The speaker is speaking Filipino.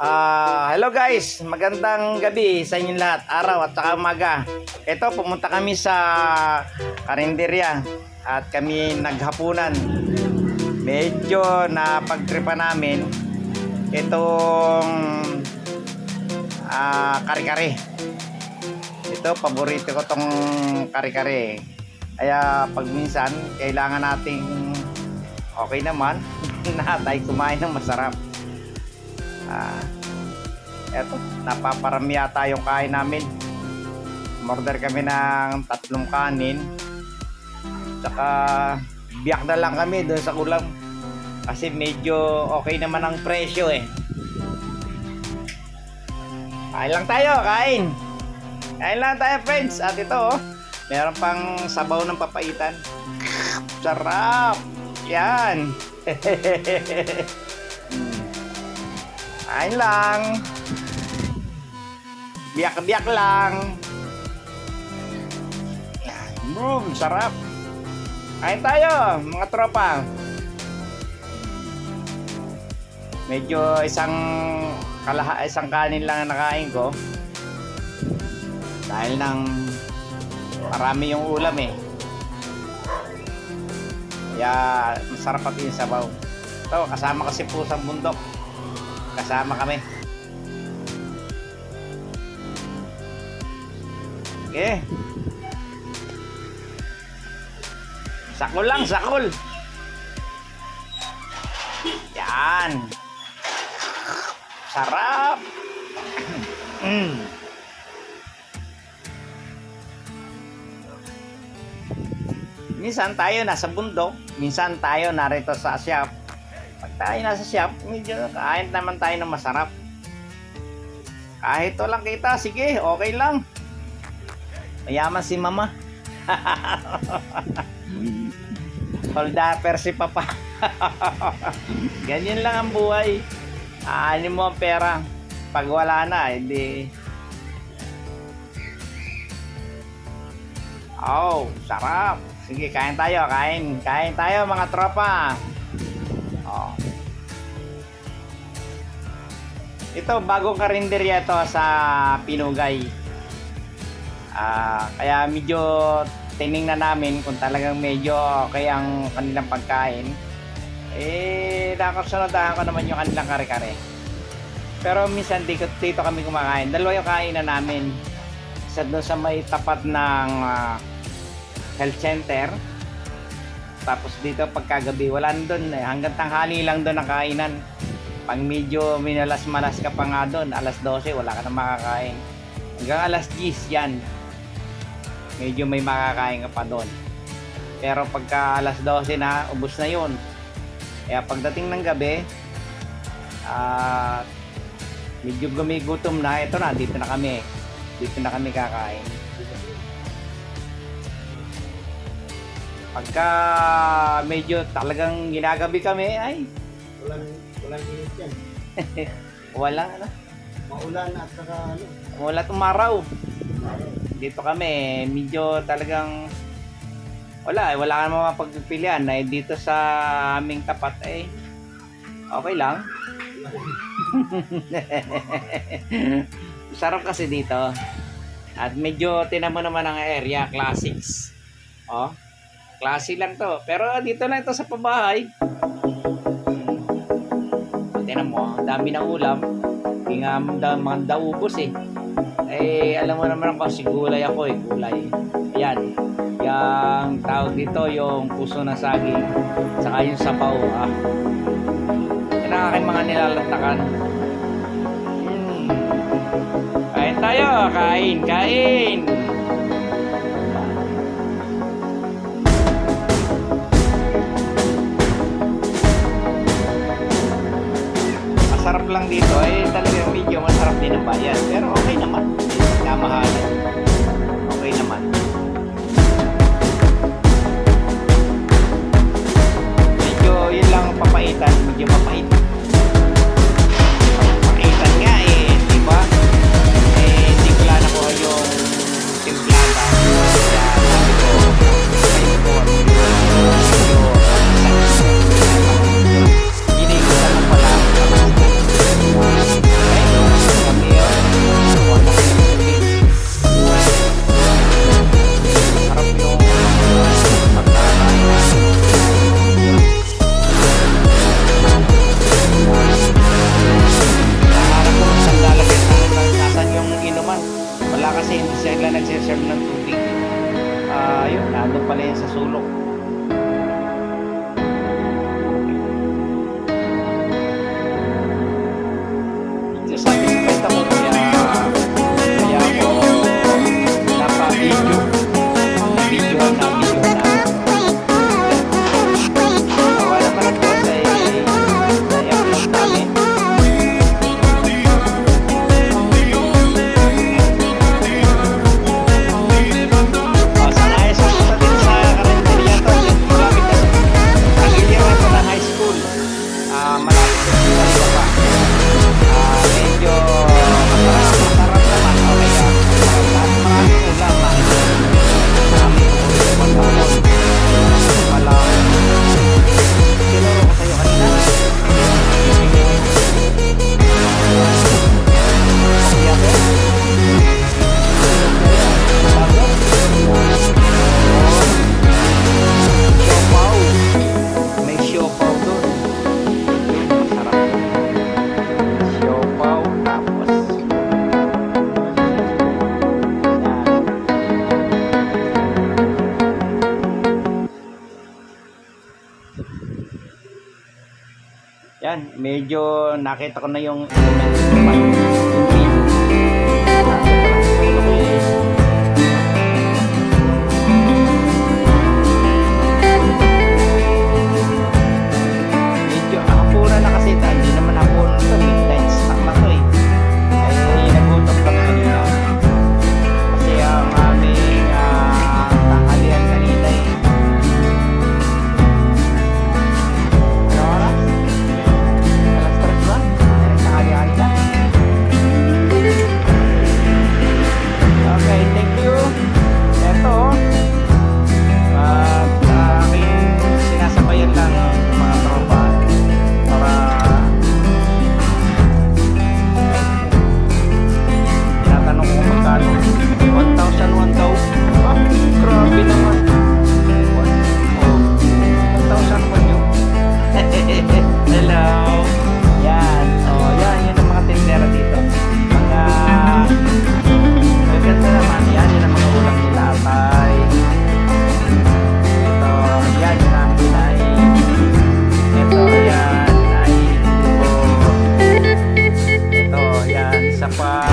Hello guys, magandang gabi sa inyong lahat, araw at saka umaga. Ito, pumunta kami sa karinderya at kami naghapunan. Medyo napagtripa namin itong kare-kare. Ito, paborito ko tong kare-kare. Kaya pag minsan, kailangan nating okay naman na tayo kumain ng masarap. Eto, napaparami yata yung kain namin. Order kami ng 3 kanin. Saka biyak na lang kami doon sa kulam. Kasi medyo okay naman ang presyo eh. Kain lang tayo, kain. Kain lang tayo friends. At ito meron pang sabaw ng papaitan. Sarap. Yan. Kain lang. Biyak-biyak lang. Yan. Boom, sarap. Kain tayo, mga tropa. Medyo isang kanin lang ang nakain ko. Dahil nang marami yung ulam eh. Kaya masarap pati yung sabaw. Ito, kasama kasi pusang bundok. Kasama kami. Okay. Sakol lang, sakol. Yan. Sarap. Minsan tayo nasa bundok, minsan tayo narito sa shop. Pag tayo nasa shop, medyo kain naman tayo ng masarap. Kahit walang kita, sige, okay lang. Mayaman si mama. Holdapper si papa. Ganyan lang ang buhay. Aanin mo ang pera. Pag wala na, hindi. Oh, sarap. Sige, kain tayo, kain. Kain tayo mga tropa. Oh. Ito, bagong karinderya ito sa Pinugay. Kaya medyo tiningnan namin kung talagang medyo okay ang kanilang pagkain. Nakasunadahan ko naman yung kanilang kare-kare. Pero minsan dito kami kumakain. Dalawa yung kainan namin. Isa doon sa may tapat ng health center. Tapos dito pagkagabi wala doon eh. Hanggang tanghali lang doon ang kainan. Pag medyo minalas-malas ka pa nga doon, alas 12 wala ka na makakain. Hanggang alas 10 yan. Medyo may makakain ka pa doon. Pero pagka alas 12 na, ubos na yun. Kaya pagdating ng gabi, medyo gumigutom na. Ito na, dito na kami. Dito na kami kakain. Pagka medyo talagang ginagabi kami, ay Walang init yan. walang ano. Maulan at saka ano. Wala tumaraw. Dito kami, medyo talagang wala ka naman mga pagpipilian na dito sa aming tapat okay lang. Sarap kasi dito. At medyo tinamo naman ang area, classics. Oh, klase lang to. Pero dito lang ito sa pabahay. Tinan mo, dami ng ulam. Hindi nga mga daubos eh. Alam mo naman ako, si gulay ako gulay. Ayan, yung tawag dito, yung puso ng saging, saka yung sabaw. Yan ang aking mga nilalatakan. Kain tayo, kain. Masarap lang dito, talagang medyo masarap din ang bayan. Pero okay naman. Kamahalan. Okay naman. Medyo yun lang ang papaitan. Medyo mapait. Papaitan nga di ba? Hindi ko lang ako yung timplada. Kaya sabi ko, medyo Yan, medyo nakita ko na yung element ng yung green. Medyo hapunan na kasi ito. Hindi naman hapunan ito. Midnight snack na ito eh. Ay, nagutom kami kanina. Kasi ang aming tanghalian kanina eh. Ano oras? Alas 3 ba? Ay, tanghalian na. Okay, thank you. Ito, aking sinasabayan lang ang mga tropa para tinatanong ko kung magkano. 1,001 daw. Ah, grabe naman. Oh, 1,001 yun. Hello. Yan. Oh, yan. Yan ang mga tindera dito. Mga maganda naman. Yan. Yan ang mga ulam nila. Atay. Ito. Yan. Yan ang kinain. Ito. Yan. Ay. Ito. Ito. Yan. Sapa.